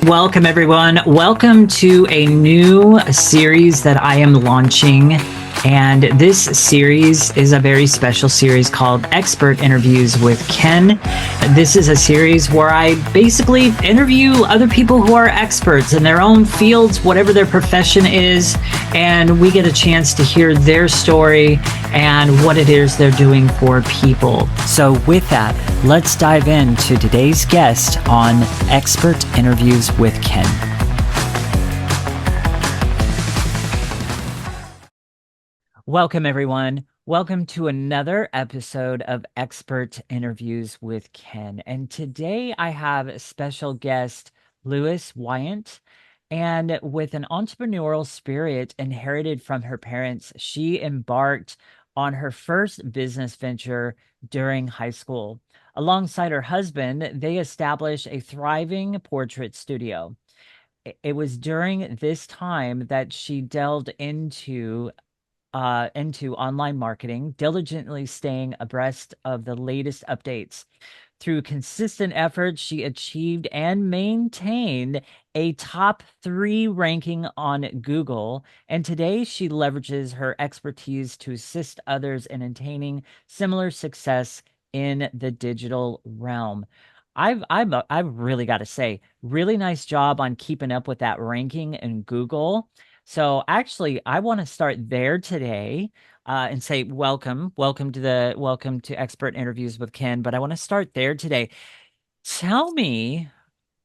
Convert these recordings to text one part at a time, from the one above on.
Welcome, everyone. Welcome to a new series that I am launching. And this series is a very special series called Expert Interviews with Ken. This is a series where I basically interview other people who are experts in their own fields, whatever their profession is, and we get a chance to hear their story and what it is they're doing for people. So with that, let's dive into today's guest on Expert Interviews with Ken. Welcome, everyone. Welcome to another episode of Expert Interviews with Ken. And today I have a special guest, Lois Wyant. And with an entrepreneurial spirit inherited from her parents, she embarked on her first business venture during high school. Alongside her husband, they established a thriving portrait studio. It was during this time that she delved into online marketing, diligently staying abreast of the latest updates. Through consistent effort, she achieved and maintained a top 3 ranking on Google, and today she leverages her expertise to assist others in attaining similar success in the digital realm. I've really got to say, really nice job on keeping up with that ranking in Google. So actually, I want to start there today and say welcome to Expert Interviews with Ken. But I want to start there today. Tell me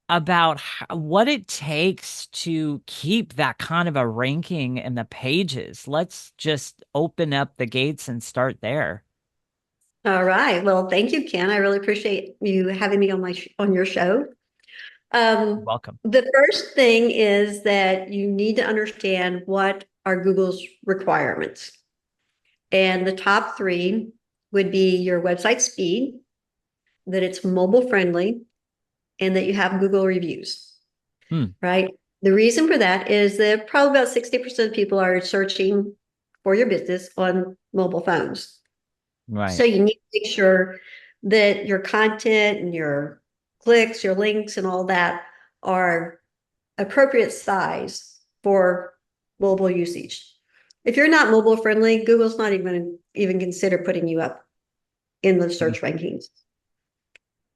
about what it takes to keep that kind of a ranking in the pages. Let's just open up the gates and start there. All right. Well, thank you, Ken. I really appreciate you having me on on your show. Welcome. The first thing is that you need to understand what are Google's requirements. And the top 3 would be your website speed, that it's mobile friendly, and that you have Google reviews, right? The reason for that is that probably about 60% of people are searching for your business on mobile phones. Right. So you need to make sure that your content and your clicks, your links, and all that are appropriate size for mobile usage. If you're not mobile friendly, Google's not even consider putting you up in the search rankings.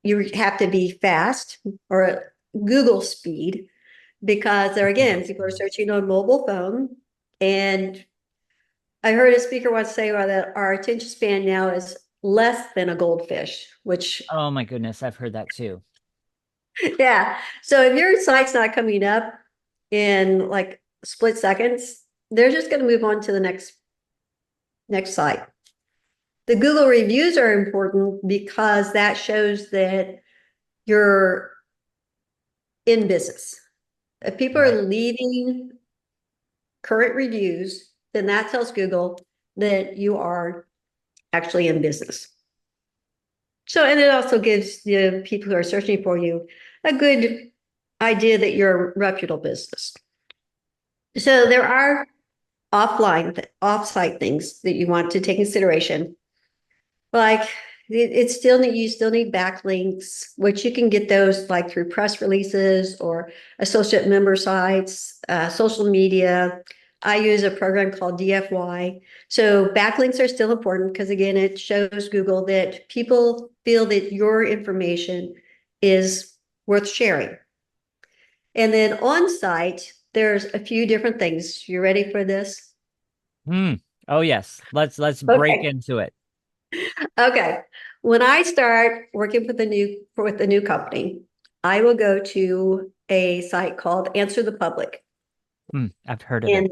You have to be fast or Google speed because there again, people are searching on mobile phone. And I heard a speaker once say that our attention span now is less than a goldfish, which Oh my goodness, I've heard that too. yeah. So if your site's not coming up in like split seconds, they're just going to move on to the next site. The Google reviews are important because that shows that you're in business. If people are leaving current reviews, then that tells Google that you are actually in business. So, and it also gives the people who are searching for you a good idea that you're a reputable business. So there are offsite things that you want to take consideration. Like you still need backlinks, which you can get those like through press releases or associate member sites, social media. I use a program called DFY. So backlinks are still important because again, it shows Google that people feel that your information is worth sharing. And then on site, there's a few different things. You ready for this? Oh yes. Let's break into it. Okay. When I start working with a new company, I will go to a site called Answer the Public. I've heard of it. And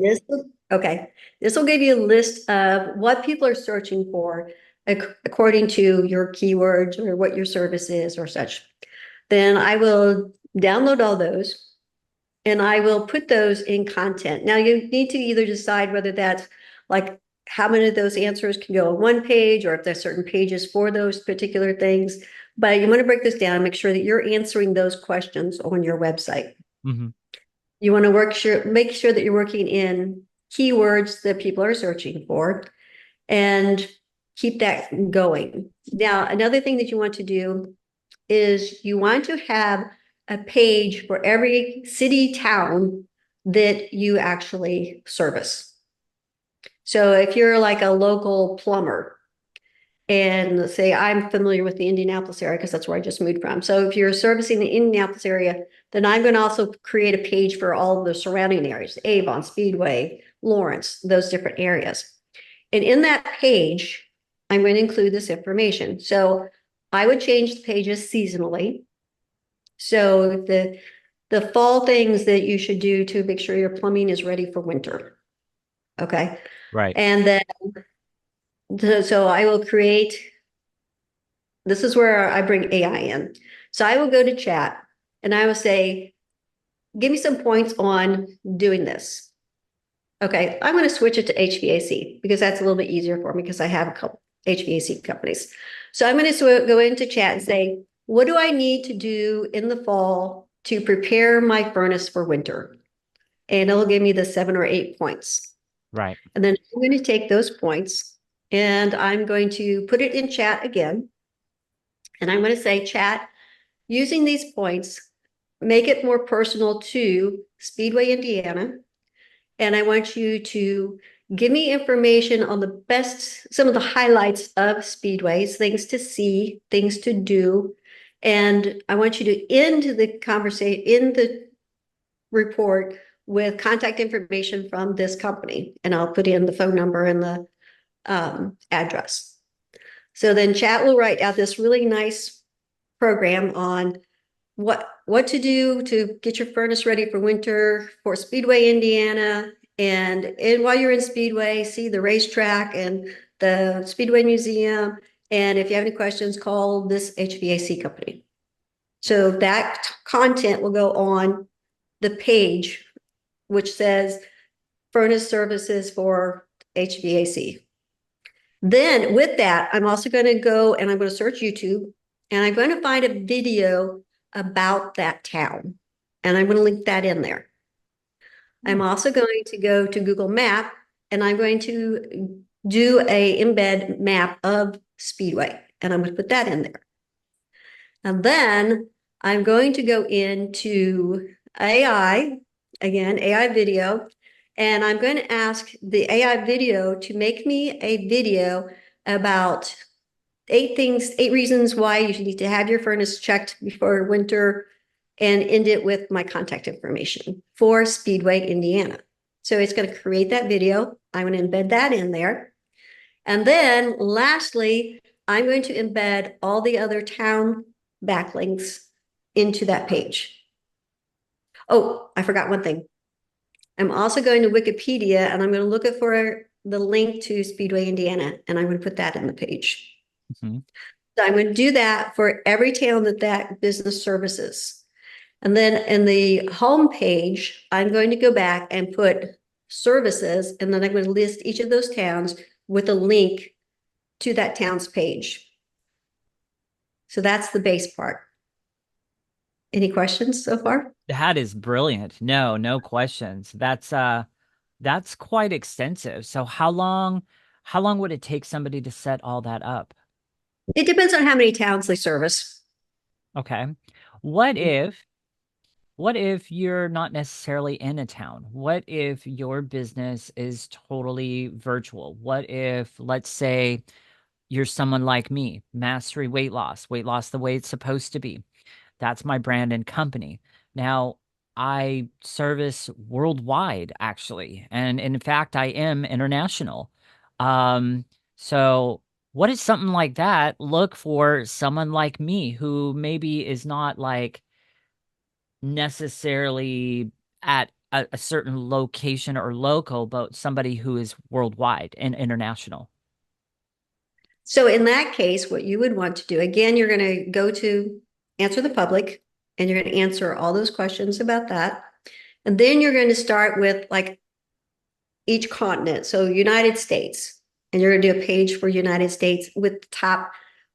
this will give you a list of what people are searching for according to your keywords or what your service is or such. Then I will download all those and I will put those in content. Now you need to either decide whether that's like how many of those answers can go on one page or if there's certain pages for those particular things. But you want to break this down and make sure that you're answering those questions on your website. You want to make sure that you're working in keywords that people are searching for and keep that going. Now, another thing that you want to do is you want to have a page for every city, town that you actually service. So if you're like a local plumber, and say I'm familiar with the Indianapolis area because that's where I just moved from. So if you're servicing the Indianapolis area, then I'm going to also create a page for all the surrounding areas, Avon, Speedway, Lawrence, those different areas. And in that page, I'm going to include this information. So I would change the pages seasonally. So the fall things that you should do to make sure your plumbing is ready for winter. Okay. Right. And then so I will create, this is where I bring AI in. So I will go to chat and I will say, give me some points on doing this. Okay, I'm going to switch it to HVAC because that's a little bit easier for me because I have a couple HVAC companies. So I'm going to go into chat and say, what do I need to do in the fall to prepare my furnace for winter? And it'll give me the 7 or 8 points. Right. And then I'm going to take those points and I'm going to put it in chat again. And I'm going to say, chat, using these points, make it more personal to Speedway, Indiana. And I want you to give me information on the best, some of the highlights of Speedways, things to see, things to do. And I want you to end the conversation, in the report with contact information from this company. And I'll put in the phone number and the address. So then chat will write out this really nice program on what to do to get your furnace ready for winter for Speedway, Indiana. And while you're in Speedway, see the racetrack and the Speedway Museum. And if you have any questions, call this HVAC company. So that content will go on the page, which says furnace services for HVAC. Then with that, I'm also going to go and I'm going to search YouTube and I'm going to find a video about that town. And I'm going to link that in there. I'm also going to go to Google Map and I'm going to do a embed map of Speedway. And I'm going to put that in there. And then I'm going to go into AI, again, AI video, and I'm going to ask the AI video to make me a video about 8 reasons why you need to have your furnace checked before winter, and end it with my contact information for Speedway, Indiana. So it's going to create that video. I'm going to embed that in there. And then lastly, I'm going to embed all the other town backlinks into that page. Oh, I forgot one thing. I'm also going to Wikipedia and I'm going to look for the link to Speedway, Indiana, and I'm going to put that in the page. Mm-hmm. So I'm going to do that for every town that business services. And then in the home page, I'm going to go back and put services, and then I'm going to list each of those towns with a link to that town's page. So that's the base part. Any questions so far? That is brilliant. No, no questions. That's quite extensive. So how long would it take somebody to set all that up? It depends on how many towns they service. Okay. What if what if you're not necessarily in a town? What if your business is totally virtual? What if, let's say, you're someone like me, mastery weight loss the way it's supposed to be. That's my brand and company. Now, I service worldwide, actually. And in fact, I am international. Um, so what does something like that look for someone like me who maybe is not like necessarily at a certain location or local, but somebody who is worldwide and international? So in that case, what you would want to do, again, you're going to go to answer the public and you're going to answer all those questions about that. And then you're going to start with like each continent. So United States, and you're going to do a page for United States with the top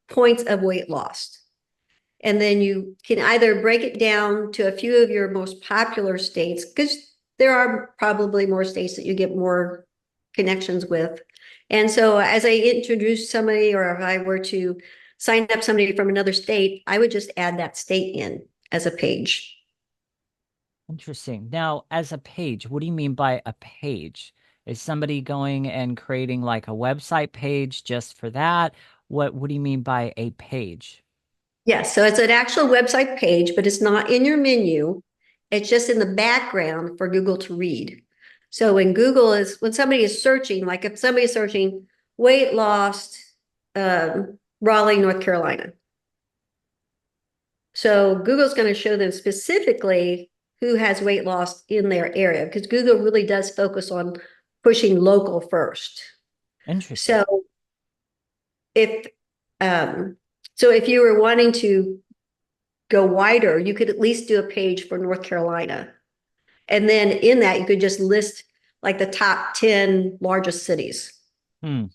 points of weight loss. And then you can either break it down to a few of your most popular states, because there are probably more states that you get more connections with. And so as I introduce somebody, or if I were to sign up somebody from another state, I would just add that state in as a page. Interesting. Now, as a page, what do you mean by a page? Is somebody going and creating like a website page just for that? What do you mean by a page? Yes, so it's an actual website page, but it's not in your menu. It's just in the background for Google to read. So when somebody is searching, like if somebody is searching weight loss, Raleigh, North Carolina. So Google's going to show them specifically who has weight loss in their area because Google really does focus on pushing local first. Interesting. So if um, if you were wanting to go wider, you could at least do a page for North Carolina. And then in that, you could just list like the top 10 largest cities. Hmm.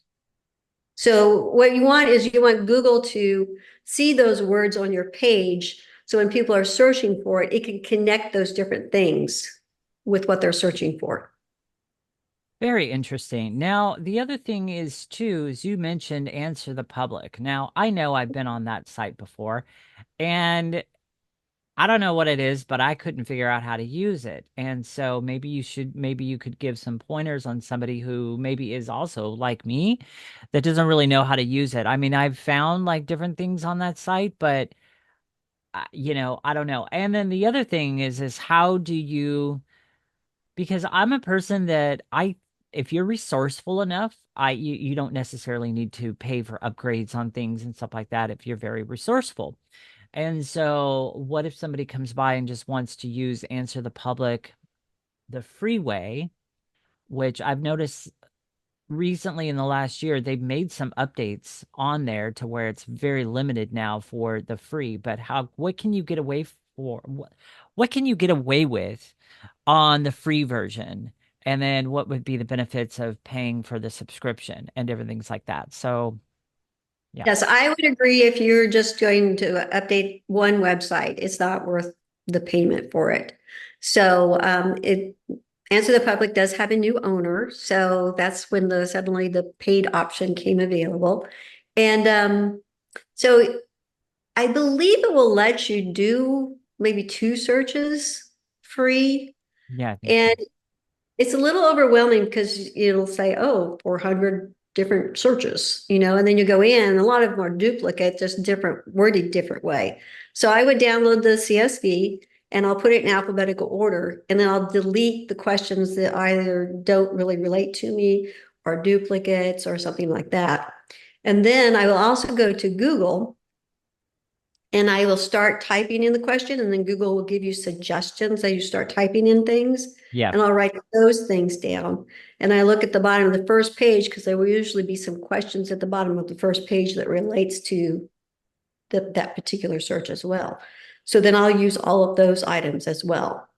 So what you want is you want Google to see those words on your page. So when people are searching for it, it can connect those different things with what they're searching for. Very interesting. Now, the other thing is too, is you mentioned answer the public. Now, I know I've been on that site before, and I don't know what it is, but I couldn't figure out how to use it. And so maybe you could give some pointers on somebody who maybe is also like me that doesn't really know how to use it. I mean, I've found like different things on that site, but I don't know. And then the other thing is how do you, because I'm a person that if you're resourceful enough, you don't necessarily need to pay for upgrades on things and stuff like that if you're very resourceful. And so, what if somebody comes by and just wants to use Answer the Public the free way, which I've noticed recently in the last year, they've made some updates on there to where it's very limited now for the free. But what can you get away for? What can you get away with on the free version? And then what would be the benefits of paying for the subscription and different things like that? So, yeah. Yes, I would agree if you're just going to update one website, it's not worth the payment for it. So it Answer the Public does have a new owner, so that's when suddenly the paid option came available. And so I believe it will let you do maybe two searches free. Yeah, I think so. And it's a little overwhelming because it'll say, oh, 400 different searches, and then you go in, and a lot of them are duplicate, just different, worded different way. So I would download the CSV and I'll put it in alphabetical order, and then I'll delete the questions that either don't really relate to me or duplicates or something like that. And then I will also go to Google and I will start typing in the question, and then Google will give you suggestions as you start typing in things, Yeah. and I'll write those things down. And I look at the bottom of the first page because there will usually be some questions at the bottom of the first page that relates to that particular search as well. So then I'll use all of those items as well.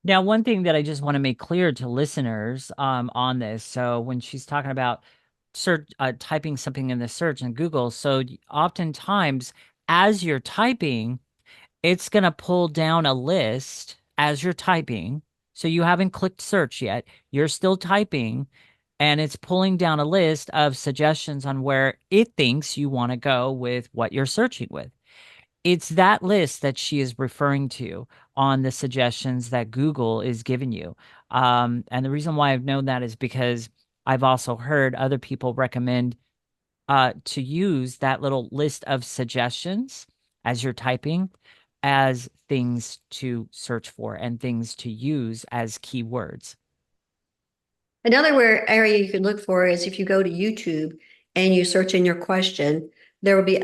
Now, one thing that I just want to make clear to listeners on this. So when she's talking about typing something in the search in Google, so oftentimes as you're typing, it's going to pull down a list as you're typing. So you haven't clicked search yet. You're still typing, and it's pulling down a list of suggestions on where it thinks you want to go with what you're searching with. It's that list that she is referring to on the suggestions that Google is giving you. And the reason why I've known that is because I've also heard other people recommend to use that little list of suggestions as you're typing as things to search for and things to use as keywords. Another area you can look for is if you go to YouTube and you search in your question, there will be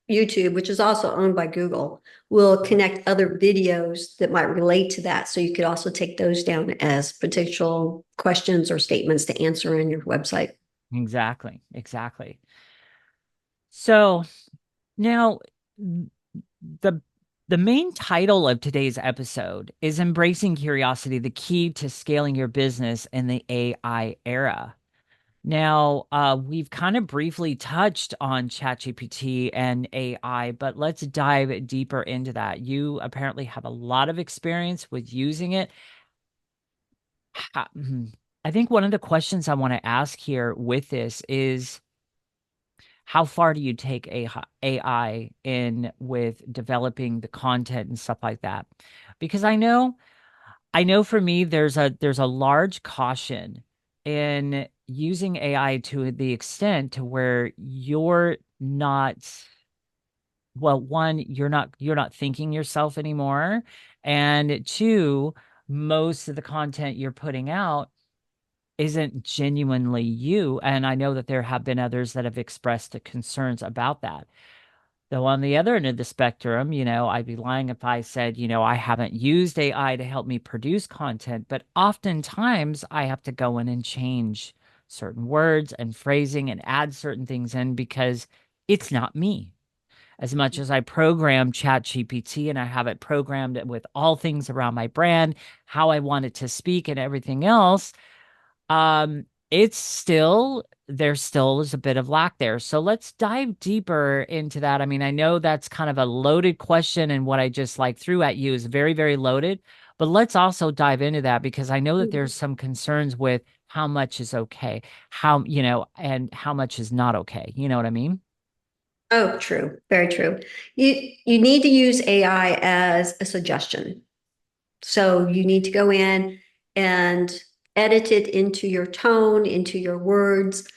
YouTube, which is also owned by Google, will connect other videos that might relate to that. So you could also take those down as potential questions or statements to answer in your website. Exactly. Exactly. So now the the main title of today's episode is Embracing Curiosity, the Key to Scaling Your Business in the AI Era. Now, we've kind of briefly touched on ChatGPT and AI, but let's dive deeper into that. You apparently have a lot of experience with using it. I think one of the questions I want to ask here with this is how far do you take AI in with developing the content and stuff like that? Because I know for me there's a large caution in using AI to the extent to where you're not, well, one, you're not thinking yourself anymore, and two, most of the content you're putting out isn't genuinely you. And I know that there have been others that have expressed concerns about that. Though on the other end of the spectrum, I'd be lying if I said, I haven't used AI to help me produce content, but oftentimes I have to go in and change certain words and phrasing and add certain things in because it's not me. As much as I program ChatGPT and I have it programmed with all things around my brand, how I want it to speak and everything else, it's still there still is a bit of lack there. So let's dive deeper into that. I mean, I know that's kind of a loaded question, and what I just like threw at you is very, very loaded. But let's also dive into that because I know that there's some concerns with how much is okay, and how much is not okay. You know what I mean? Oh, true. Very true. You need to use AI as a suggestion. So you need to go in and edit it into your tone, into your words,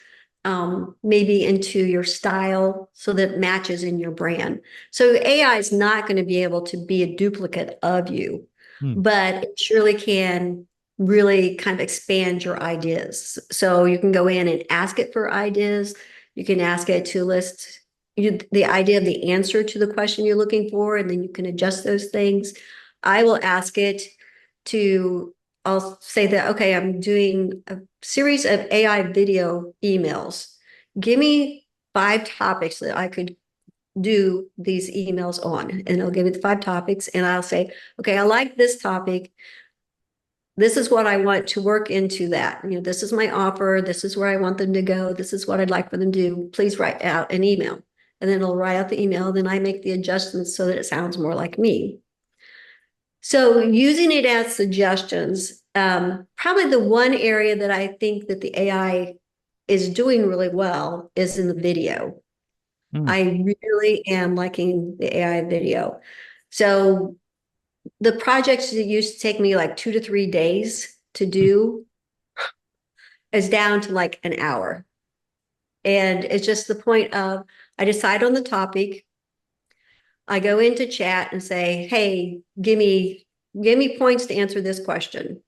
maybe into your style so that it matches in your brand. So AI is not going to be able to be a duplicate of you, Hmm. but it surely can really kind of expand your ideas. So you can go in and ask it for ideas. You can ask it to list the idea of the answer to the question you're looking for, and then you can adjust those things. I will ask it to, I'll say that, okay, I'm doing a series of AI video emails. Give me 5 topics that I could do these emails on. And it'll give me the 5 topics. And I'll say, okay, I like this topic. This is what I want to work into that. This is my offer. This is where I want them to go. This is what I'd like for them to do. Please write out an email. And then it'll write out the email. Then I make the adjustments so that it sounds more like me. So using it as suggestions, probably the one area that I think that the AI is doing really well is in the video. Hmm. I really am liking the AI video. So the projects that used to take me like 2 to 3 days to do is down to like an hour. And it's just the point of I decide on the topic, I go into chat and say, hey, give me points to answer this question.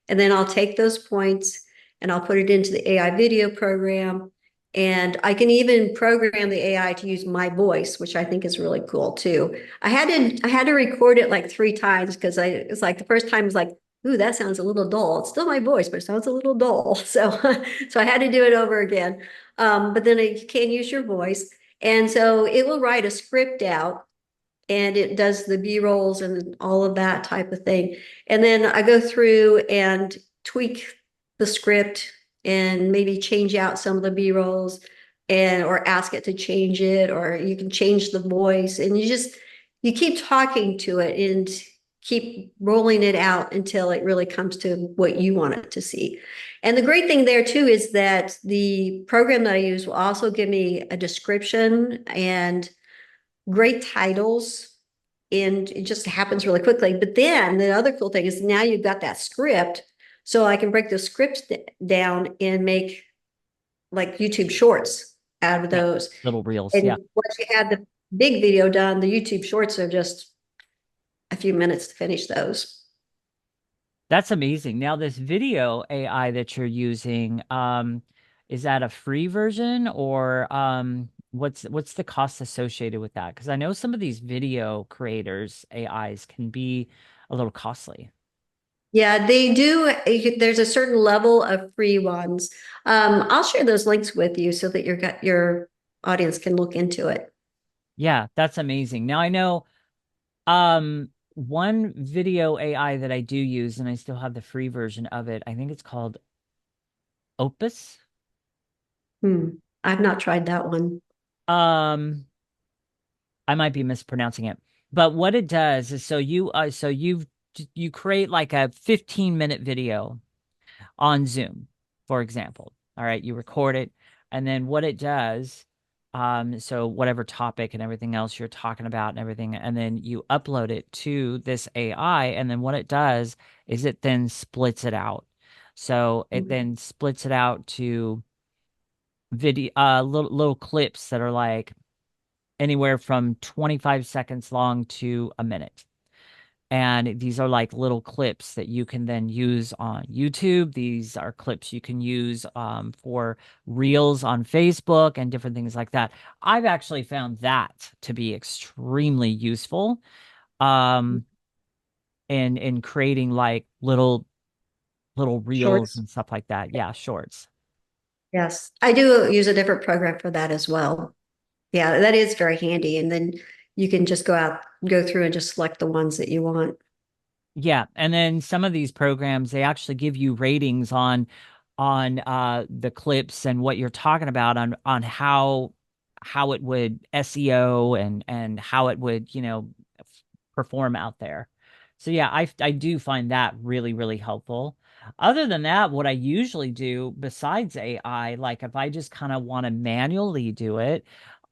And then I'll take those points and I'll put it into the AI video program. And I can even program the AI to use my voice, which I think is really cool too. I had to record it like 3 times because it's like the first time was like, ooh, that sounds a little dull. It's still my voice, but it sounds a little dull. So I had to do it over again. But then you can use your voice. And so it will write a script out and it does the B-rolls and all of that type of thing. And then I go through and tweak the script and maybe change out some of the B-rolls and or ask it to change it, or you can change the voice and you keep talking to it and keep rolling it out until it really comes to what you want it to see. And the great thing there too is that the program that I use will also give me a description and great titles, and it just happens really quickly. But then the other cool thing is now you've got that script, so I can break the script down and make like YouTube shorts out of Yeah. those. Little reels. Yeah. And once you had the big video done, the YouTube shorts are just a few minutes to finish those. That's amazing. Now, this video AI that you're using, is that a free version or what's the cost associated with that? Because I know some of these video creators AIs can be a little costly. Yeah, they do. There's a certain level of free ones. I'll share those links with you so that your audience can look into it. Yeah, that's amazing. Now I know one video AI that I do use, and I still have the free version of it. I think it's called Opus. I've not tried that one. Um, I might be mispronouncing it. But what it does is you create like a 15-minute video on Zoom, for example. All right, you record it, and then what it does, So whatever topic and everything else you're talking about and everything, and then you upload it to this AI, and then what it does is it then splits it out. So it then splits it out to video, little clips that are like anywhere from 25 seconds long to a minute. And these are like little clips that you can then use on YouTube. These are clips you can use for reels on Facebook and different things like that. I've actually found that to be extremely useful um, in creating like little reels Shorts. and stuff like that. Yeah, shorts. Yes. I do use a different program for that as well. Yeah, that is very handy. And then you can just go through and just select the ones that you want. Yeah, and then some of these programs they actually give you ratings on the clips and what you're talking about on how it would SEO and how it would, perform out there. So yeah, I do find that really really helpful. Other than that, what I usually do besides AI, like if I just kind of want to manually do it,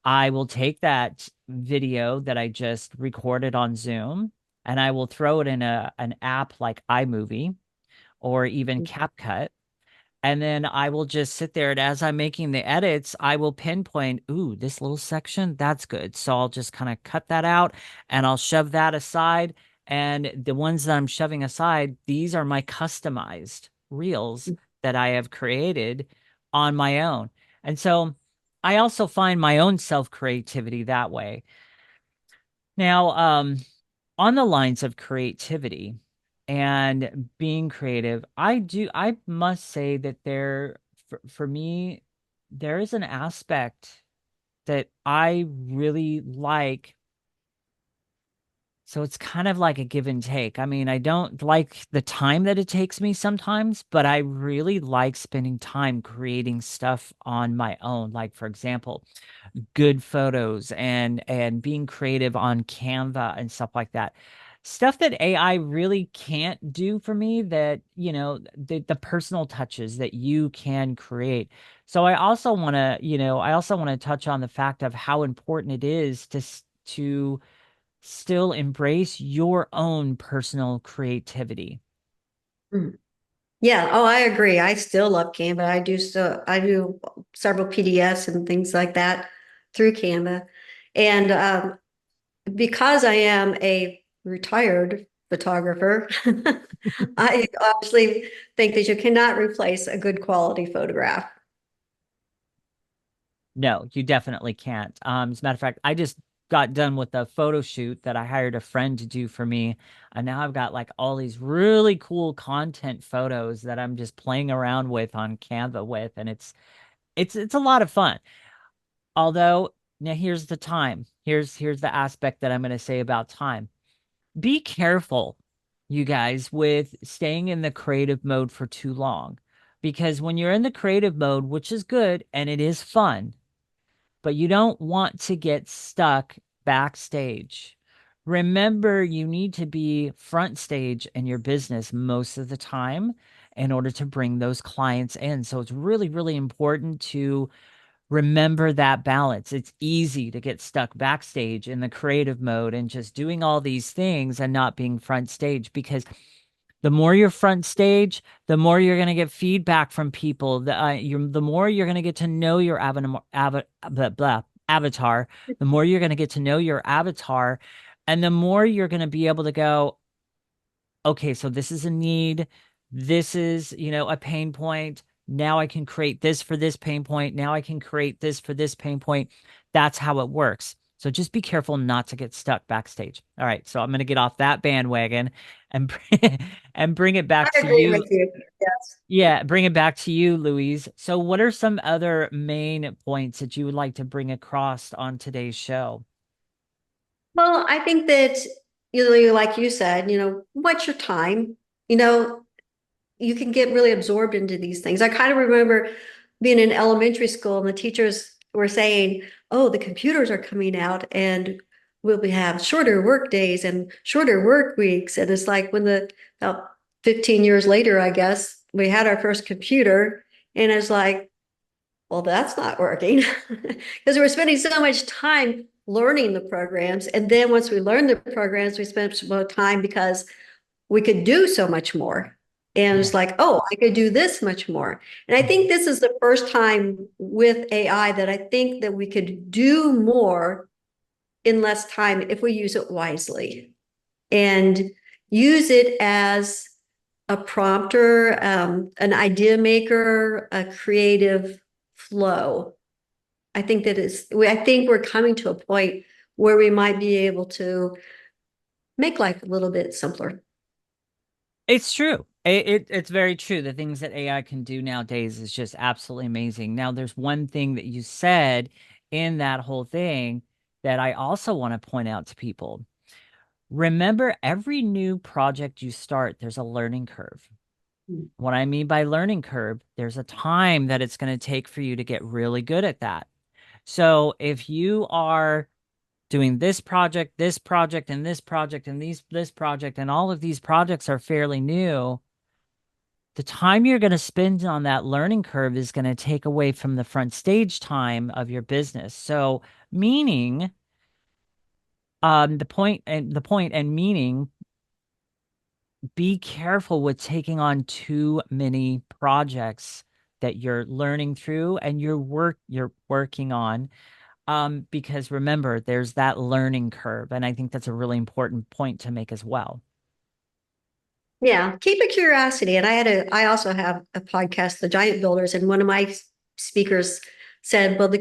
I will take that video that I just recorded on Zoom and I will throw it in an app like iMovie or even CapCut. And then I will just sit there and as I'm making the edits, I will pinpoint, ooh, this little section, that's good. So I'll just kind of cut that out and I'll shove that aside. And the ones that I'm shoving aside, these are my customized reels that I have created on my own. And so I also find my own self creativity that way. Now, on the lines of creativity and being creative, I must say that for me, there is an aspect that I really like. So it's kind of like a give and take. I mean, I don't like the time that it takes me sometimes, but I really like spending time creating stuff on my own. Like, for example, good photos and being creative on Canva and stuff like that. Stuff that AI really can't do for me that, the personal touches that you can create. So I also want to touch on the fact of how important it is to still embrace your own personal creativity. Mm. Yeah. Oh, I agree. I still love Canva. I do several PDFs and things like that through Canva. And because I am a retired photographer, I obviously think that you cannot replace a good quality photograph. No, you definitely can't. As a matter of fact, I just got done with a photo shoot that I hired a friend to do for me, and now I've got like all these really cool content photos that I'm just playing around with on Canva with, and it's a lot of fun. Although, now here's the time. Here's the aspect that I'm going to say about time. Be careful, you guys, with staying in the creative mode for too long, because when you're in the creative mode, which is good and it is fun, but you don't want to get stuck backstage. Remember, you need to be front stage in your business most of the time in order to bring those clients in. So it's really, really important to remember that balance. It's easy to get stuck backstage in the creative mode and just doing all these things and not being front stage because the more you're front stage, the more you're going to get feedback from people. The more you're going to get to know your avatar, the more you're going to get to know your avatar, and the more you're going to be able to go, okay, so this is a need. This is, a pain point. Now I can create this for this pain point. Now I can create this for this pain point. That's how it works. So just be careful not to get stuck backstage. All right, so I'm going to get off that bandwagon and and bring it back I to agree you. with you. Yes. Yeah, bring it back to you, Louise. So what are some other main points that you would like to bring across on today's show? Well, I think that, like you said, what's your time? You know, you can get really absorbed into these things. I kind of remember being in elementary school and the teachers were saying, oh, the computers are coming out and have shorter work days and shorter work weeks. And it's like about 15 years later, I guess, we had our first computer and it's like, well, that's not working because we're spending so much time learning the programs. And then once we learn the programs, we spend some more time because we could do so much more. And Yeah. it's like, oh, I could do this much more. And I think Mhm. this is the first time with AI that I think that we could do more in less time if we use it wisely and use it as a prompter, an idea maker, a creative flow. I think we're coming to a point where we might be able to make life a little bit simpler. It's true. It's very true. The things that AI can do nowadays is just absolutely amazing. Now, there's one thing that you said in that whole thing that I also want to point out to people. Remember, every new project you start, there's a learning curve. What I mean by learning curve, there's a time that it's going to take for you to get really good at that. So if you are doing this project, and this project, and this project, and all of these projects are fairly new, the time you're going to spend on that learning curve is going to take away from the front stage time of your business. So, meaning, the point and meaning, be careful with taking on too many projects that you're learning through and you're working on. Because remember, there's that learning curve, and I think that's a really important point to make as well. Yeah, keep a curiosity. And I also have a podcast, The Giant Builders, and one of my speakers said, well, the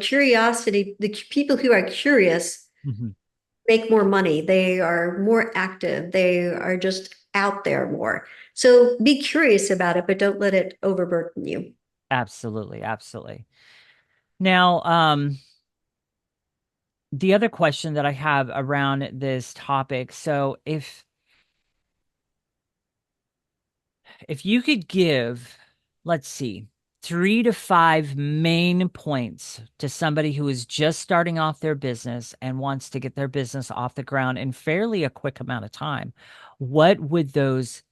people who are curious Mhm. make more money. They are more active. They are just out there more. So be curious about it, but don't let it overburden you. Absolutely, absolutely. Now, the other question that I have around this topic, so if you could give, let's see, 3 to 5 main points to somebody who is just starting off their business and wants to get their business off the ground in fairly a quick amount of time, what would those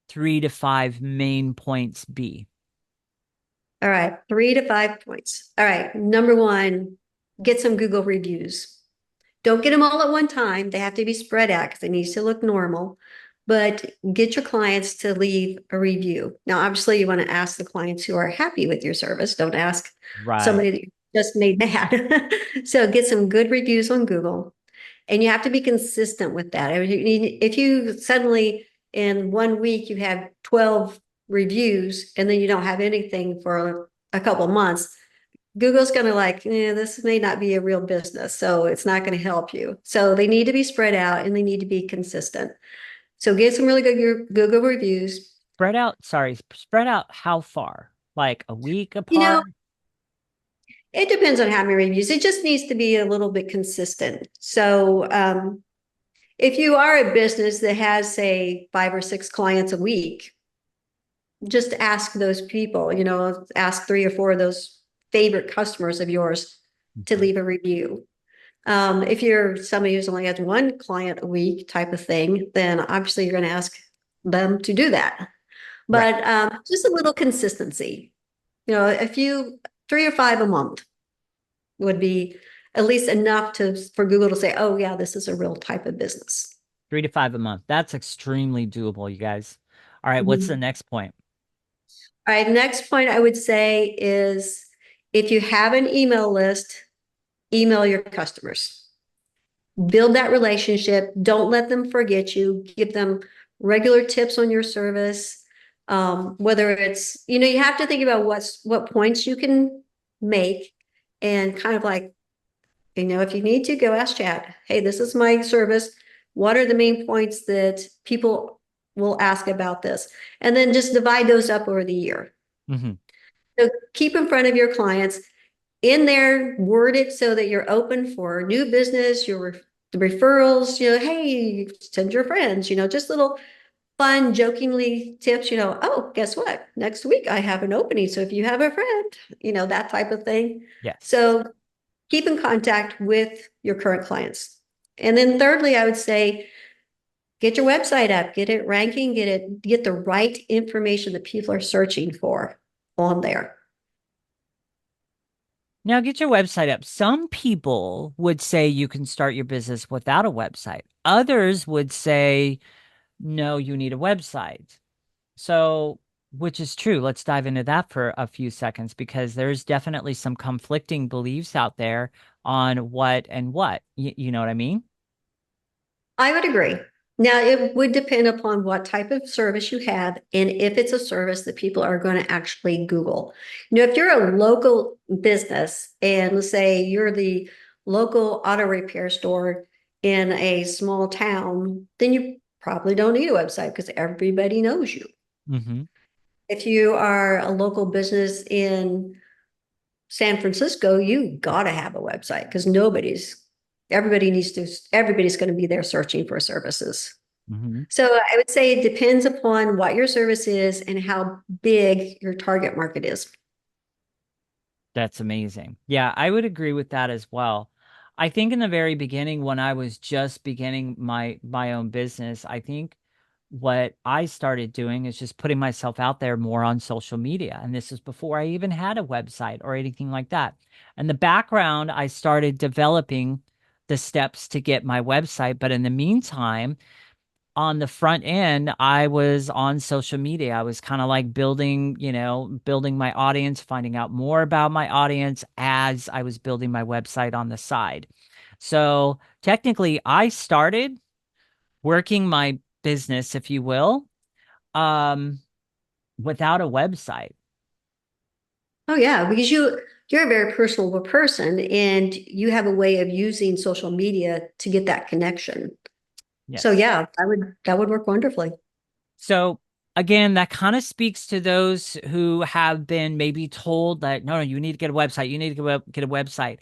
3 to 5 main points be? All right, 3 to 5 points. All right, number one, get some Google reviews. Don't get them all at one time. They have to be spread out because it needs to look normal. But get your clients to leave a review. Now, obviously, you want to ask the clients who are happy with your service. Don't ask Right. somebody that you just made mad. So get some good reviews on Google. And you have to be consistent with that. If you suddenly in 1 week you have 12 reviews and then you don't have anything for a couple months, Google's going to like, this may not be a real business, so it's not going to help you. So they need to be spread out and they need to be consistent. So get some really good Google reviews. Spread out how far? Like a week You apart? know, it depends on how many reviews. It just needs to be a little bit consistent. So if you are a business that has, say, 5 or 6 clients a week, just ask those people, ask 3 or 4 of those favorite customers of yours to Mhm. leave a review. If you're somebody who's only has 1 client a week type of thing, then obviously you're going to ask them to do that. Right. But just a little consistency, a few, 3 or 5 a month would be at least enough for Google to say, oh yeah, this is a real type of business. 3 to 5 a month. That's extremely doable, you guys. All right, what's the Mhm. next point? All right, next point I would say is if you have an email list, email your customers. Build that relationship. Don't let them forget you. Give them regular tips on your service. Whether it's, you have to think about what points you can make and kind of like, if you need to go ask chat, hey, this is my service. What are the main points that people will ask about this? And then just divide those up over the year. Hmm. So keep in front of your clients in there, word it so that you're open for new business, the referrals, hey, send your friends, just little fun, jokingly tips, oh, guess what? Next week I have an opening. So if you have a friend, that type of thing. Yes. So keep in contact with your current clients. And then thirdly, I would say get your website up, get it ranking, get the right information that people are searching for on there. Now get your website up. Some people would say you can start your business without a website. Others would say, no, you need a website. So, which is true. Let's dive into that for a few seconds because there's definitely some conflicting beliefs out there on what and what. You know what I mean? I would agree. Now, it would depend upon what type of service you have and if it's a service that people are going to actually Google. If you're a local business and let's say you're the local auto repair store in a small town, then you probably don't need a website because everybody knows you. Mm-hmm. If you are a local business in San Francisco, you got to have a website because everybody's going to be there searching for services. Mm-hmm. So I would say it depends upon what your service is and how big your target market is. That's amazing. Yeah, I would agree with that as well. I think in the very beginning when I was just beginning my own business, I think what I started doing is just putting myself out there more on social media. And this is before I even had a website or anything like that. And the background, I started developing the steps to get my website. But in the meantime, on the front end, I was on social media. I was kind of like building, building my audience, finding out more about my audience as I was building my website on the side. So technically, I started working my business, if you will, um, without a website. Oh yeah, because you're a very personable person and you have a way of using social media to get that connection. So Yes. yeah, that would work wonderfully. So again, that kind of speaks to those who have been maybe told that no, no, you need to get a website. You need to get a website.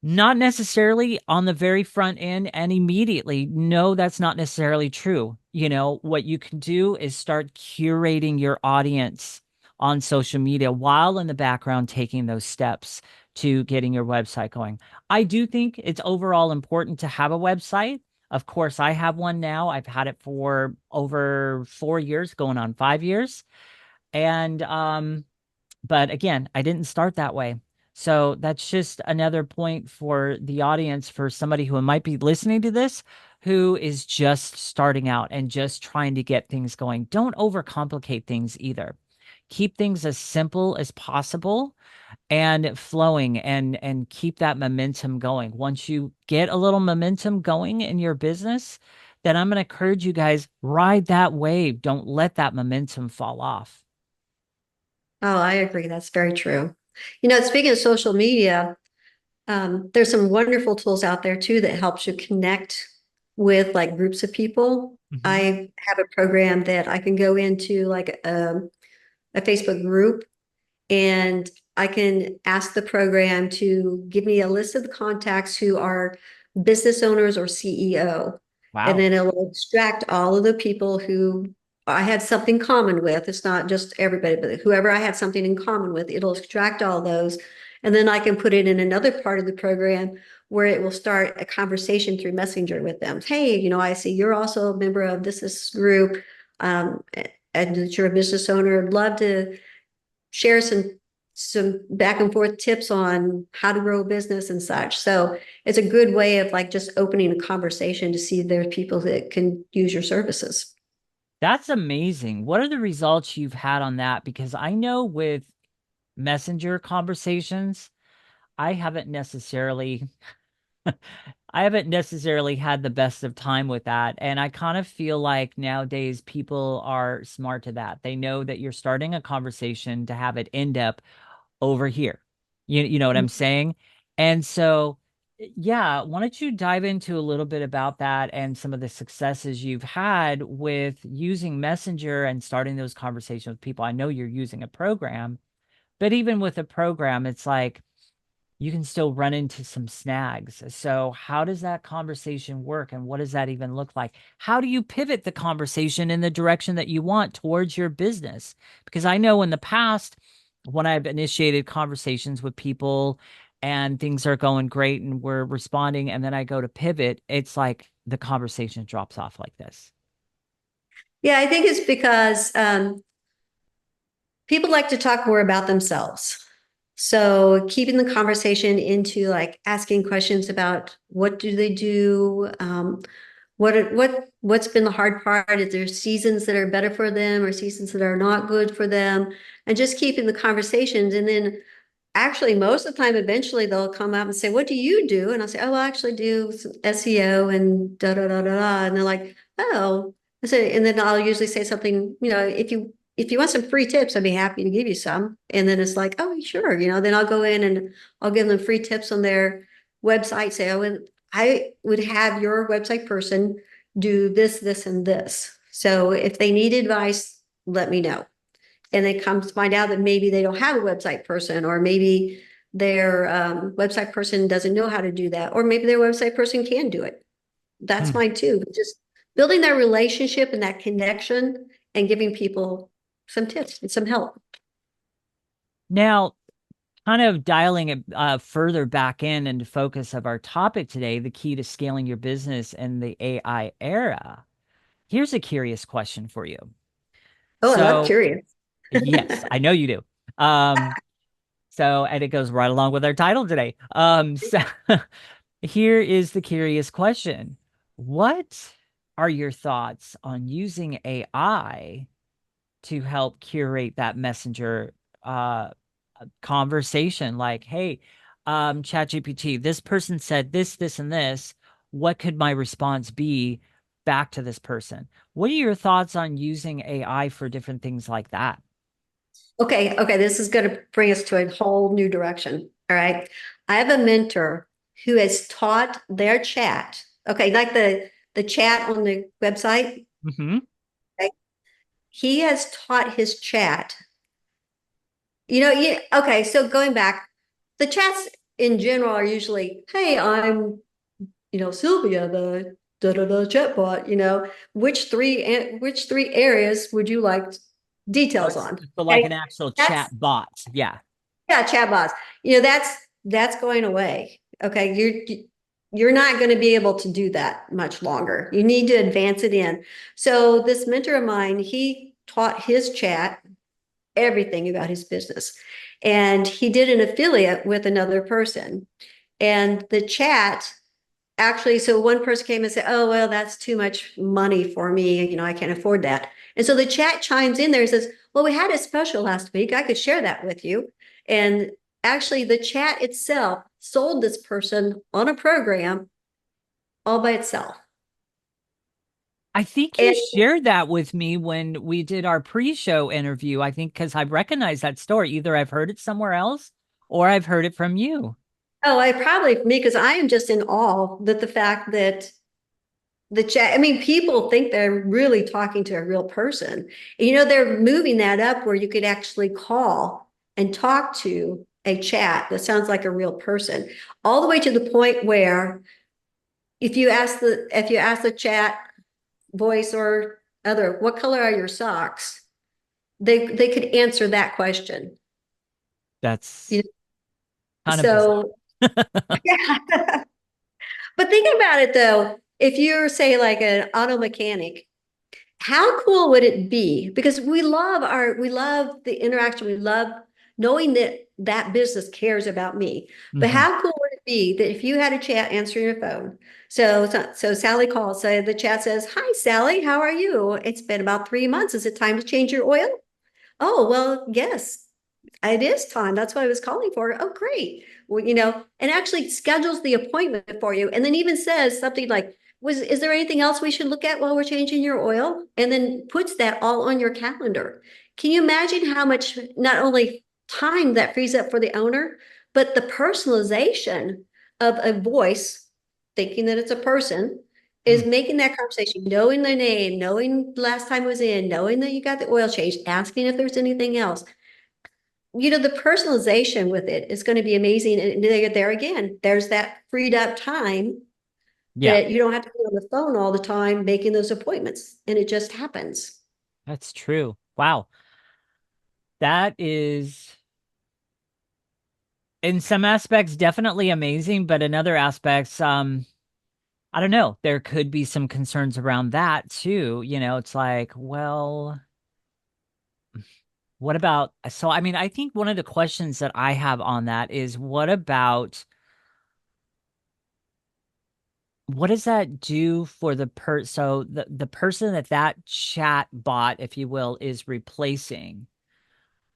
Not necessarily on the very front end and immediately. No, that's not necessarily true. What you can do is start curating your audience on social media while in the background taking those steps to getting your website going. I do think it's overall important to have a website. Of course, I have one now. I've had it for over 4 years, going on 5 years. And but again, I didn't start that way. So that's just another point for the audience, for somebody who might be listening to this, who is just starting out and just trying to get things going. Don't overcomplicate things either. Keep things as simple as possible and flowing and keep that momentum going. Once you get a little momentum going in your business, then I'm going to encourage you guys, ride that wave. Don't let that momentum fall off. Oh, I agree. That's very true. Speaking of social media, there's some wonderful tools out there too that helps you connect with like groups of people. Mhm. I have a program that I can go into like a Facebook group and I can ask the program to give me a list of the contacts who are business owners or CEO. And Wow. then it'll extract all of the people who I had something common with. It's not just everybody, but whoever I had something in common with, it'll extract all those. And then I can put it in another part of the program where it will start a conversation through Messenger with them. Hey, I see you're also a member of this group, and that you're a business owner. I'd love to share some back and forth tips on how to grow a business and such. So it's a good way of like just opening a conversation to see if there's people that can use your services. That's amazing. What are the results you've had on that? Because I know with messenger conversations, I haven't necessarily I haven't necessarily had the best of time with that. And I kind of feel like nowadays people are smart to that. They know that you're starting a conversation to have it end up over here. You know what I'm saying? And so, yeah, why don't you dive into a little bit about that and some of the successes you've had with using Messenger and starting those conversations with people? I know you're using a program, but even with a program, it's like you can still run into some snags. So, how does that conversation work and what does that even look like? How do you pivot the conversation in the direction that you want towards your business? Because I know in the past, when I've initiated conversations with people and things are going great and we're responding, and then I go to pivot, it's like the conversation drops off like this. Yeah, I think it's because people like to talk more about themselves. So keeping the conversation into like asking questions about what do they do, what's been the hard part? Is there seasons that are better for them or seasons that are not good for them? And just keeping the conversations. And then actually most of the time, eventually they'll come out and say, "What do you do?" And I'll say, "Oh, I actually do some SEO and da da da da da." And they're like, "Oh." I say, and then I'll usually say something, if you want some free tips, I'd be happy to give you some. And then it's like, "Oh, sure." Then I'll go in and I'll give them free tips on their website. Say, "Oh, and I would have your website person do this, this, and this. So if they need advice, let me know." And they come to find out that maybe they don't have a website person, or maybe their website person doesn't know how to do that, or maybe their website person can do it. That's Hmm. fine too. Just building that relationship and that connection and giving people some tips and some help. Now, kind of dialing it further back in into focus of our topic today, the key to scaling your business in the AI era. Here's a curious question for you. Oh, I love So, curious. yes, I know you do. And it goes right along with our title today. So here is the curious question. What are your thoughts on using AI to help curate that messenger uh conversation? Like, hey, ChatGPT, this person said this, this, and this. What could my response be back to this person? What are your thoughts on using AI for different things like that? Okay, this is going to bring us to a whole new direction. All right. I have a mentor who has taught their chat. Okay, like the chat on the website. Hmm. Okay, he has taught his chat. Okay, so going back, the chats in general are usually, "Hey, I'm, Sylvia, the da da da chatbot, which three areas would you like Oh, details it's on?" so like Okay. an actual That's chat bot. Yeah. Yeah, chatbots. That's going away. Okay, you're not going to be able to do that much longer. You need to advance it in. So this mentor of mine, he taught his chat everything about his business. And he did an affiliate with another person. And the chat actually, so one person came and said, "Oh, well, that's too much money for me. I can't afford that." And so the chat chimes in there and says, "Well, we had a special last week. I could share that with you." And actually, the chat itself sold this person on a program all by itself. I think you And shared that with me when we did our pre-show interview. I think because I recognize that story. Either I've heard it somewhere else or I've heard it from you. oh, I probably me because I am just in awe that the fact that the chat, I mean, people think they're really talking to a real person. They're moving that up where you could actually call and talk to a chat that sounds like a real person, all the way to the point where if you ask the chat voice or other, "What color are your socks?" They could answer that question. That's You kind of bizarre. so yeah. But think about it though, if you're say like an auto mechanic, how cool would it be? Because we love the interaction. We love knowing that that business cares about me. But Hmm. how cool would it be that if you had a chat answering your phone? So Sally calls, so the chat says, "Hi, Sally, how are you? It's been about 3 months. Is it time to change your oil?" "Oh, well, yes, it is time. That's what I was calling for." "Oh, great." Well, and actually schedules the appointment for you. And then even says something like, is there anything else we should look at while we're changing your oil? And then puts that all on your calendar. Can you imagine how much not only time that frees up for the owner, but the personalization of a voice, thinking that it's a person, is making that conversation, knowing the name, knowing the last time it was in, knowing that you got the oil changed, asking if there's anything else. The personalization with it is going to be amazing. And there again, there's that freed up time Yeah, that you don't have to be on the phone all the time making those appointments. And it just happens. that's true. Wow. That is, in some aspects, definitely amazing, but in other aspects, I don't know. There could be some concerns around that too. It's like, well, What about, so I mean, I think one of the questions that I have on that is what does that do for so the person that chat bot, if you will, is replacing?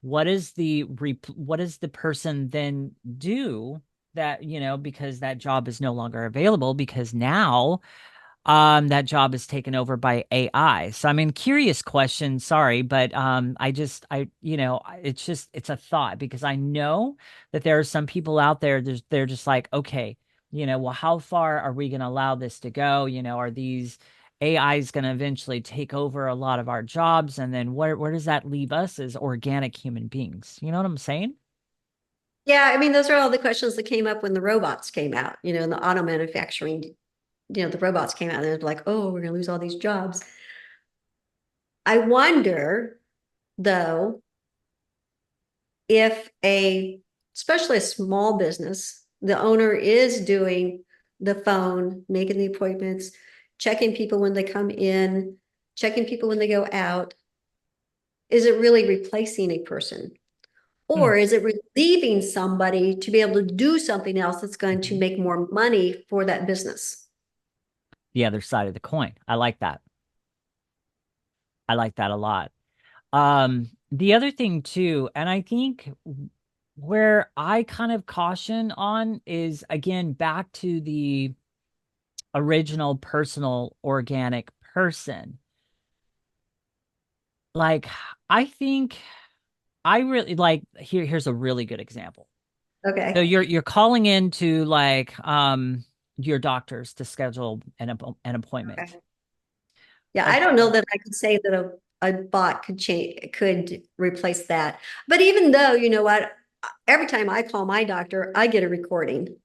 What does the person then do that, because that job is no longer available because now that job is taken over by AI. So I mean, curious question, sorry, but it's a thought because I know that there are some people out there, they're just like, okay, well, how far are we going to allow this to go? Are these AIs going to eventually take over a lot of our jobs? And then where does that leave us as organic human beings? You know what I'm saying? Yeah, I mean, those are all the questions that came up when the robots came out, in the auto manufacturing, the robots came out and they're like, oh, we're going to lose all these jobs. I wonder, though, if especially a small business, the owner is doing the phone, making the appointments, checking people when they come in, checking people when they go out, is it really replacing a person? Hmm. Or is it relieving somebody to be able to do something else that's going to Mhm. make more money for that business? The other side of the coin. I like that. I like that a lot. The other thing too, and I think where I kind of caution on is again back to the original personal organic person. Like I think I really like here's a really good example. So Okay. you're calling into like your doctors to schedule an appointment. Okay. Yeah, I don't know Okay. that I could say that a bot could replace that. But even though, you know what, every time I call my doctor, I get a recording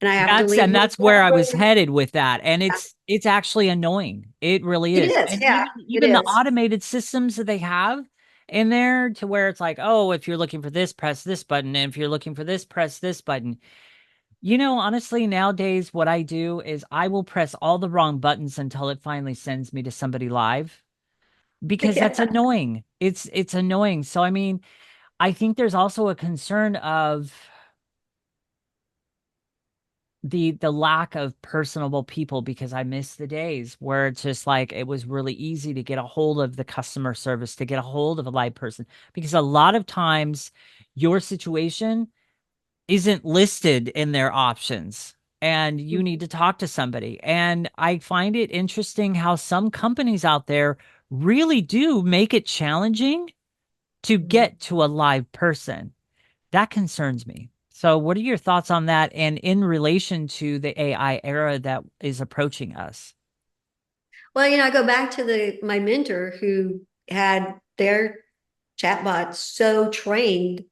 and I have to That's leave and my that's where I was phone. headed with that. And it's actually annoying. It really It is. is, And yeah, it even the is. automated systems that they have in there to where it's like, oh, if you're looking for this, press this button. And if you're looking for this, press this button. Honestly, nowadays what I do is I will press all the wrong buttons until it finally sends me to somebody live because that's Yeah. annoying. It's annoying. So I mean, I think there's also a concern of the lack of personable people because I miss the days where it's just like it was really easy to get a hold of the customer service, to get a hold of a live person because a lot of times your situation isn't listed in their options and you need to talk to somebody. And I find it interesting how some companies out there really do make it challenging to get to a live person. That concerns me. So, what are your thoughts on that and in relation to the AI era that is approaching us? Well, I go back to the my mentor who had their chatbot so trained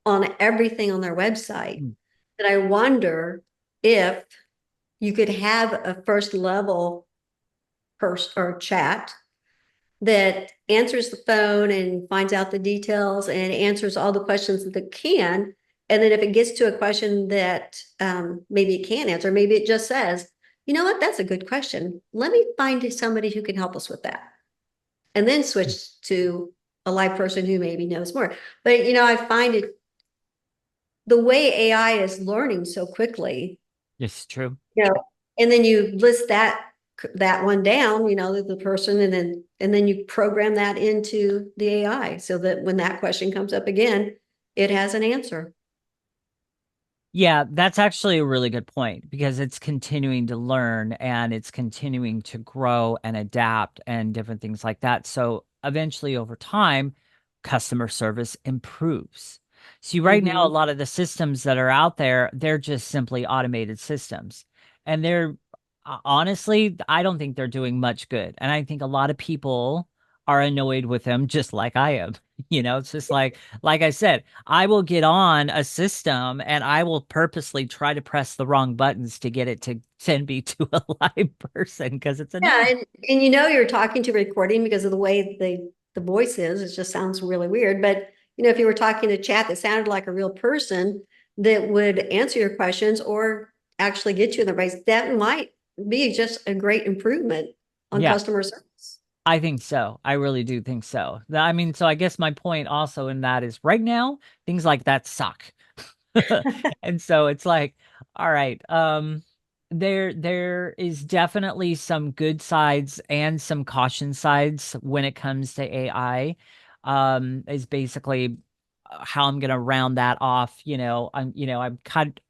on everything on their website Mm. that I wonder if you could have a first level person or chat that answers the phone and finds out the details and answers all the questions that it can. And then if it gets to a question that maybe it can't answer, maybe it just says, you know what, that's a good question. Let me find somebody who can help us with that. And then switch to a live person who maybe knows more. But, I find it the way AI is learning so quickly, It's true. you know, and then you list that one down, the person, and then you program that into the AI so that when that question comes up again, it has an answer. Yeah, that's actually a really good point because it's continuing to learn and it's continuing to grow and adapt and different things like that. So eventually, over time, customer service improves. See, right now, a Mm-hmm. lot of the systems that are out there, they're just simply automated systems. And they're honestly, I don't think they're doing much good. And I think a lot of people are annoyed with them just like I am. It's just like I said, I will get on a system and I will purposely try to press the wrong buttons to get it to send me to a live person because it's Yeah, annoying. and you're talking to recording because of the way the voice is. It just sounds really weird. But if you were talking to chat that sounded like a real person that would answer your questions or actually get you in the race, that might be just a great improvement on Yeah. customer service. I think so. I really do think so. I mean, so I guess my point also in that is right now, things like that suck. And so it's like, all right, there is definitely some good sides and some caution sides when it comes to AI. Is basically how I'm gonna round that off. I'm kind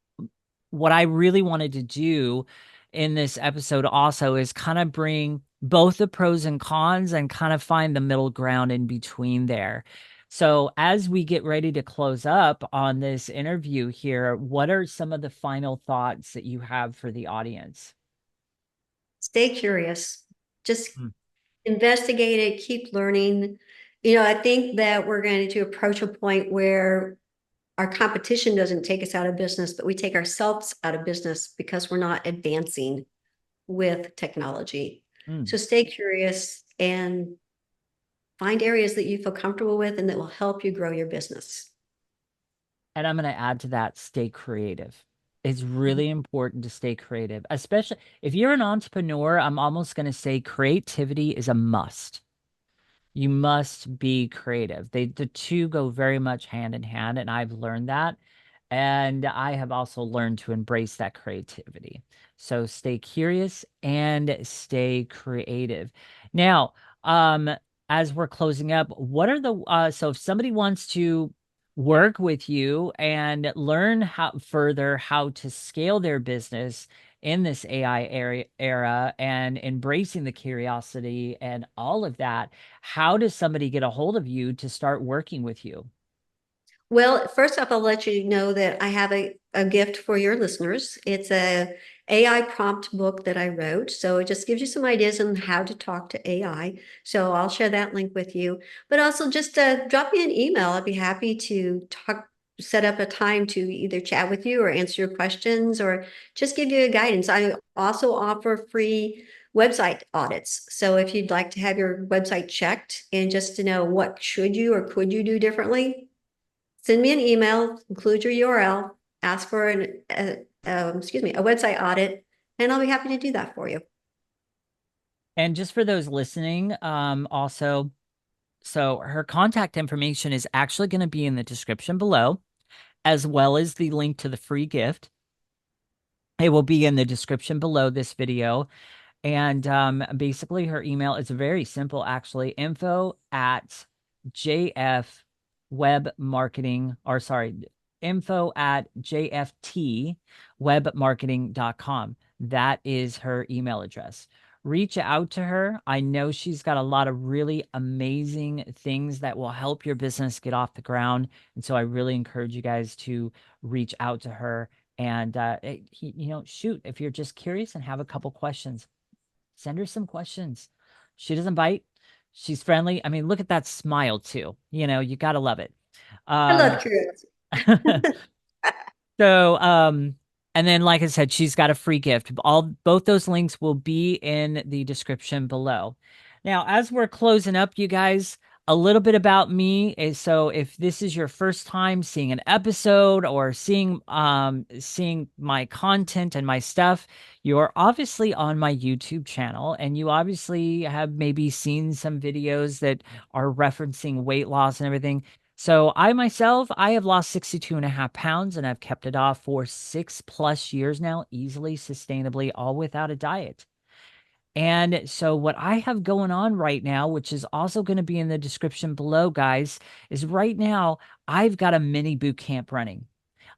what I really wanted to do in this episode also is kind of bring both the pros and cons and kind of find the middle ground in between there. So, as we get ready to close up on this interview here, what are some of the final thoughts that you have for the audience? Stay curious. Just Mm. investigate it, keep learning. I think that we're going to approach a point where our competition doesn't take us out of business, but we take ourselves out of business because we're not advancing with technology. Mm. So stay curious and find areas that you feel comfortable with and that will help you grow your business. And I'm going to add to that, stay creative. It's really important to stay creative, especially if you're an entrepreneur. I'm almost going to say creativity is a must. You must be creative. The two go very much hand in hand, and I've learned that. And I have also learned to embrace that creativity. So stay curious and stay creative. Now, as we're closing up, what are the so if somebody wants to work with you and learn how to scale their business in this AI era and embracing the curiosity and all of that, how does somebody get a hold of you to start working with you? Well, first off, I'll let you know that I have a gift for your listeners. It's a AI prompt book that I wrote. So it just gives you some ideas on how to talk to AI. So I'll share that link with you. But also just drop me an email. I'd be happy to set up a time to either chat with you or answer your questions or just give you a guidance. I also offer free website audits. So if you'd like to have your website checked and just to know what should you or could you do differently, send me an email, include your URL, ask for a website audit, and I'll be happy to do that for you. And just for those listening, also, so her contact information is actually going to be in the description below, as well as the link to the free gift. It will be in the description below this video. And basically, her email is very simple, actually, info at JF web marketing, or sorry, info at jftwebmarketing.com. That is her email address. Reach out to her. I know she's got a lot of really amazing things that will help your business get off the ground. And so I really encourage you guys to reach out to her. And, shoot, if you're just curious and have a couple questions, send her some questions. She doesn't bite. She's friendly. I mean, look at that smile too. You gotta love it. I Um, love curiosity. so, and then, like I said, she's got a free gift. Both those links will be in the description below. Now, as we're closing up, you guys, a little bit about me is so if this is your first time seeing an episode or seeing my content and my stuff, you're obviously on my YouTube channel and you obviously have maybe seen some videos that are referencing weight loss and everything. So I myself, I have lost 62 and a half pounds and I've kept it off for 6+ years now, easily, sustainably, all without a diet. And so what I have going on right now, which is also going to be in the description below, guys, is right now I've got a mini boot camp running.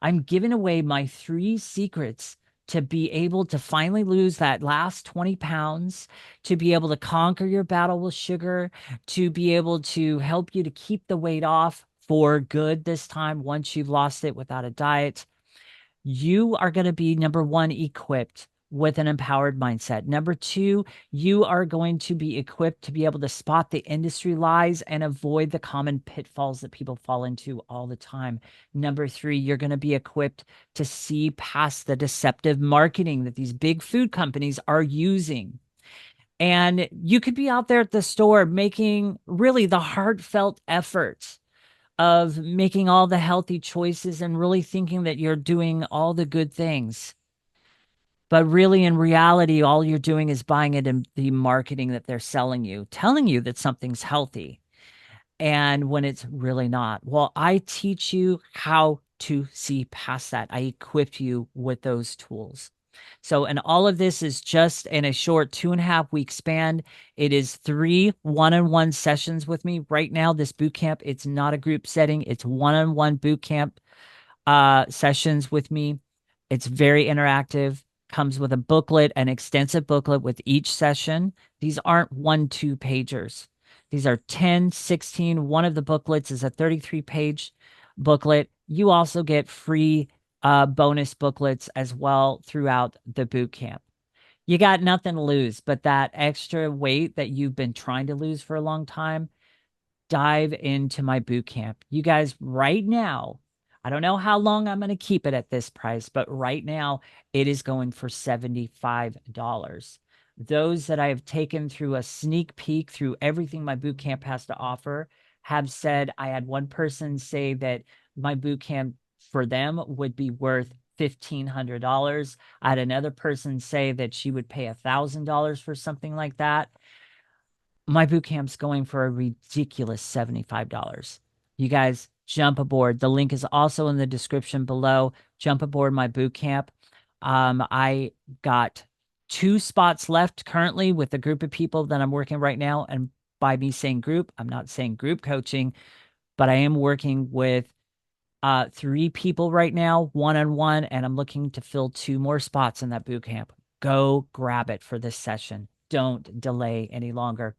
I'm giving away my 3 secrets to be able to finally lose that last 20 pounds, to be able to conquer your battle with sugar, to be able to help you to keep the weight off for good this time once you've lost it without a diet. You are going to be number one, equipped with an empowered mindset. Number two, you are going to be equipped to be able to spot the industry lies and avoid the common pitfalls that people fall into all the time. Number three, you're going to be equipped to see past the deceptive marketing that these big food companies are using. And you could be out there at the store making really the heartfelt effort of making all the healthy choices and really thinking that you're doing all the good things. But really, in reality, all you're doing is buying it in the marketing that they're selling you, telling you that something's healthy. And when it's really not. Well, I teach you how to see past that. I equip you with those tools. So, and all of this is just in a short 2.5 week span. It is 3 one-on-one sessions with me right now. This boot camp, it's not a group setting, it's one-on-one boot camp sessions with me. It's very interactive, comes with a booklet, an extensive booklet with each session. These aren't 1 2 pagers. These are 10, 16. One of the booklets is a 33-page booklet. You also get free bonus booklets as well throughout the boot camp. You got nothing to lose but that extra weight that you've been trying to lose for a long time. Dive into my boot camp. You guys, right now, I don't know how long I'm going to keep it at this price, but right now it is going for $75. Those that I have taken through a sneak peek through everything my boot camp has to offer have said, I had one person say that my boot camp for them would be worth $1,500. I had another person say that she would pay $1,000 for something like that. My boot camp's going for a ridiculous $75. You guys jump aboard. The link is also in the description below. Jump aboard my boot camp. I got 2 spots left currently with the group of people that I'm working right now. And by me saying group, I'm not saying group coaching, but I am working with 3 people right now, one-on-one, and I'm looking to fill 2 more spots in that boot camp. Go grab it for this session. Don't delay any longer.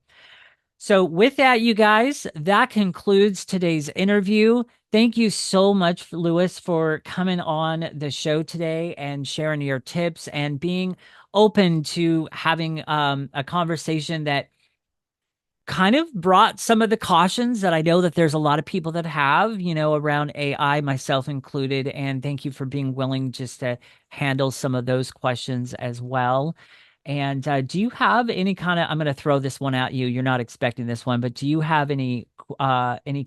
So, with that, you guys, that concludes today's interview. Thank you so much, Lois, for coming on the show today and sharing your tips and being open to having a conversation that kind of brought some of the cautions that I know that there's a lot of people that have, around AI, myself included. And thank you for being willing just to handle some of those questions as well. And do you have any kind of, I'm going to throw this one at you. You're not expecting this one, but do you have any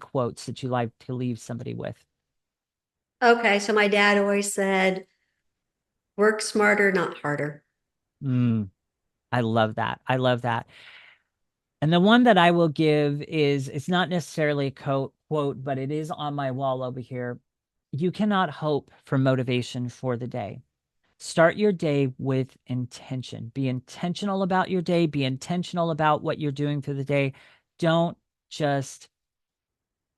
quotes that you like to leave somebody with? Okay, so my dad always said, work smarter, not harder. Mm, I love that. I love that. And the one that I will give is it's not necessarily a quote, but it is on my wall over here. You cannot hope for motivation for the day. Start your day with intention. Be intentional about your day. Be intentional about what you're doing through the day. Don't just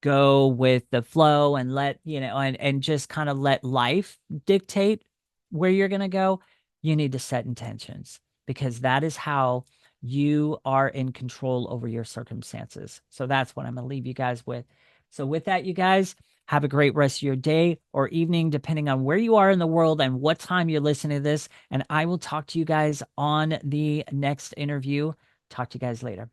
go with the flow and and just kind of let life dictate where you're going to go. You need to set intentions because that is how you are in control over your circumstances. So that's what I'm going to leave you guys with. So with that, you guys, have a great rest of your day or evening, depending on where you are in the world and what time you're listening to this. And I will talk to you guys on the next interview. Talk to you guys later.